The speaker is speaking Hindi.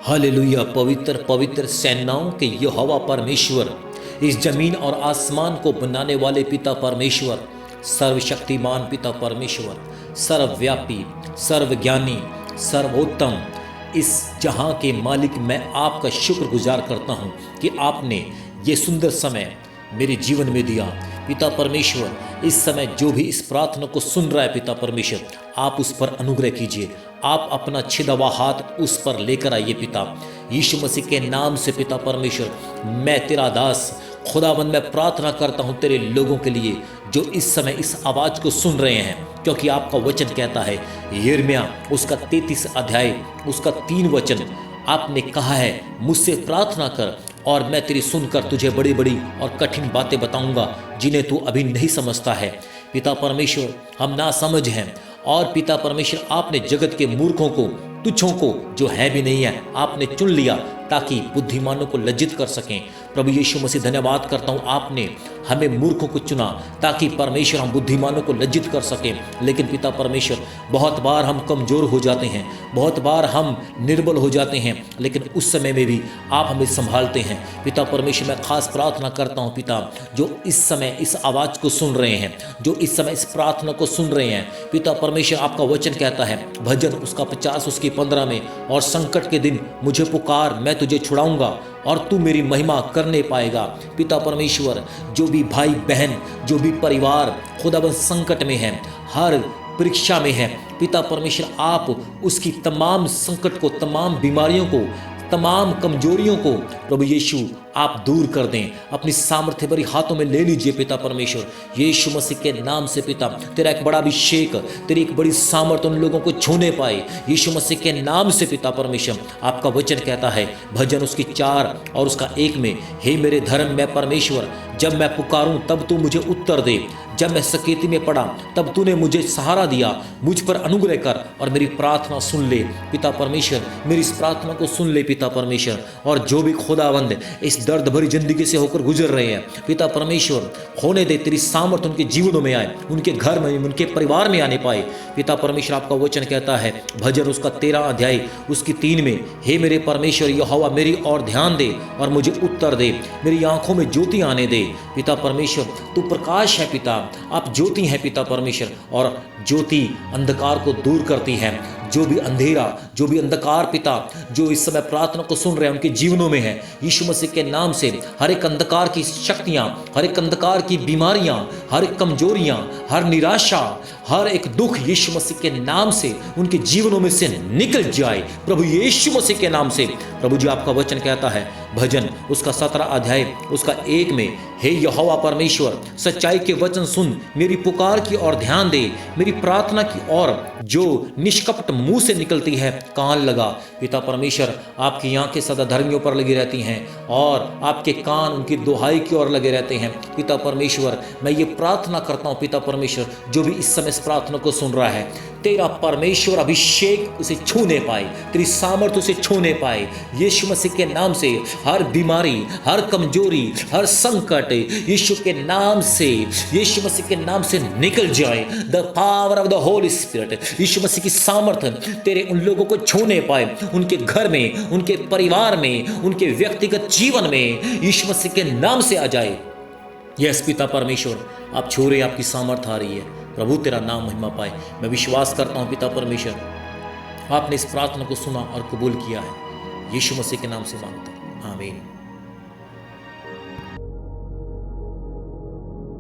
हालेलुया। पवित्र पवित्र सेनाओं के यहोवा परमेश्वर, इस जमीन और आसमान को बनाने वाले पिता परमेश्वर, सर्वशक्तिमान पिता परमेश्वर, सर्वव्यापी, सर्वज्ञानी, सर्वोत्तम, इस जहां के मालिक, मैं आपका शुक्रगुजार करता हूं कि आपने ये सुंदर समय मेरे जीवन में दिया। पिता परमेश्वर, इस समय जो भी इस प्रार्थना को सुन रहा है पिता परमेश्वर, आप उस पर अनुग्रह कीजिए। आप अपना छिदा हुआ हाथ उस पर लेकर आइए पिता, यीशु मसीह के नाम से। पिता परमेश्वर, मैं तेरा दास खुदावंद, मैं प्रार्थना करता हूँ तेरे लोगों के लिए जो इस समय इस आवाज़ को सुन रहे हैं, क्योंकि आपका वचन कहता है यिर्मयाह उसका 33 अध्याय उसका 3 वचन, आपने कहा है मुझसे प्रार्थना कर और मैं तेरी सुनकर तुझे बड़ी बड़ी और कठिन बातें बताऊंगा जिन्हें तू अभी नहीं समझता है। पिता परमेश्वर, हम ना समझ हैं, और पिता परमेश्वर आपने जगत के मूर्खों को, तुच्छों को, जो है भी नहीं है, आपने चुन लिया ताकि बुद्धिमानों को लज्जित कर सकें। प्रभु यीशु मसीह, धन्यवाद करता हूँ, आपने हमें मूर्खों को चुना ताकि परमेश्वर हम बुद्धिमानों को लज्जित कर सकें। लेकिन पिता परमेश्वर, बहुत बार हम कमज़ोर हो जाते हैं, बहुत बार हम निर्बल हो जाते हैं, लेकिन उस समय में भी आप हमें संभालते हैं। पिता परमेश्वर, मैं खास प्रार्थना करता हूँ पिता, जो इस समय इस आवाज़ को सुन रहे हैं, जो इस समय इस प्रार्थना को सुन रहे हैं, पिता परमेश्वर आपका वचन कहता है भजन उसका 50 उसकी 15 में, और संकट के दिन मुझे पुकार, मैं तुझे छुड़ाऊंगा और तू मेरी महिमा करने पाएगा। पिता परमेश्वर, जो भी भाई बहन, जो भी परिवार खुदाबंद संकट में है, हर परीक्षा में है, पिता परमेश्वर आप उसकी तमाम संकट को, तमाम बीमारियों को, तमाम कमजोरियों को प्रभु यीशु आप दूर कर दें। अपनी सामर्थ्य भरी हाथों में ले लीजिए पिता परमेश्वर, यीशु मसीह के नाम से। पिता, तेरा एक बड़ा अभिषेक, तेरी एक बड़ी सामर्थ्य उन लोगों को छूने पाए यीशु मसीह के नाम से। पिता परमेश्वर, आपका वचन कहता है भजन उसकी 4 और उसका 1 में, हे मेरे धर्म मैं परमेश्वर, जब मैं पुकारूं तब तू मुझे उत्तर दे, जब मैं सकेती में पड़ा तब तूने मुझे सहारा दिया, मुझ पर अनुग्रह कर और मेरी प्रार्थना सुन ले। पिता परमेश्वर, मेरी इस प्रार्थना को सुन ले पिता परमेश्वर, और जो भी खुदावंद इस दर्द भरी जिंदगी से होकर गुजर रहे हैं, पिता परमेश्वर होने दे तेरी सामर्थ उनके जीवनों में आए, उनके घर में, उनके परिवार में आने पाए। पिता परमेश्वर, आपका वचन कहता है भजन उसका 13 अध्याय उसकी 3 में, हे मेरे परमेश्वर यहोवा मेरी ओर ध्यान दे और मुझे उत्तर दे, मेरी आंखों में ज्योति आने दे। पिता परमेश्वर, तू प्रकाश है पिता, आप ज्योति हैं पिता परमेश्वर, और ज्योति अंधकार को दूर करती है। जो भी अंधेरा, जो भी अंधकार पिता, जो इस समय प्रार्थना को सुन रहे हैं उनके जीवनों में है, यीशु मसीह के नाम से हर एक अंधकार की शक्तियां, हर एक अंधकार की बीमारियां, हर एक कमजोरियां, हर निराशा, हर एक दुख यीशु मसीह के नाम से उनके जीवनों में से निकल जाए प्रभु यीशु मसीह के नाम से। प्रभु जी, आपका वचन कहता है भजन उसका 17 अध्याय उसका 1 में, हे यहोवा परमेश्वर सच्चाई के वचन सुन, मेरी पुकार की ओर ध्यान दे, मेरी प्रार्थना की ओर जो निष्कपट मुंह से निकलती है कान लगा। पिता परमेश्वर, आपकी आंखें सदा धर्मियों पर लगी रहती हैं और आपके कान उनकी दुहाई की ओर लगे रहते हैं। पिता परमेश्वर, मैं ये प्रार्थना करता हूँ पिता परमेश्वर, जो भी इस समय इस प्रार्थना को सुन रहा है, तेरा परमेश्वर अभिषेक उसे छूने पाए, तेरी सामर्थ उसे छूने पाए यीशु मसीह के नाम से। हर बीमारी, हर कमजोरी, हर संकट यीशु के नाम से, यीशु मसीह के नाम से निकल जाए। The power of the Holy Spirit, यीशु मसीह की सामर्थ तेरे उन लोगों को छूने पाए, उनके घर में, उनके परिवार में, उनके व्यक्तिगत जीवन में यीशु मसीह के नाम से आ जाए। यस पिता परमेश्वर, आप छू रहे, आपकी सामर्थ आ रही है। प्रभु तेरा नाम महिमा पाए। मैं विश्वास करता हूँ पिता परमेश्वर, आपने इस प्रार्थना को सुना और कबूल किया है, यीशु मसीह के नाम से मांगता हूं, आमीन।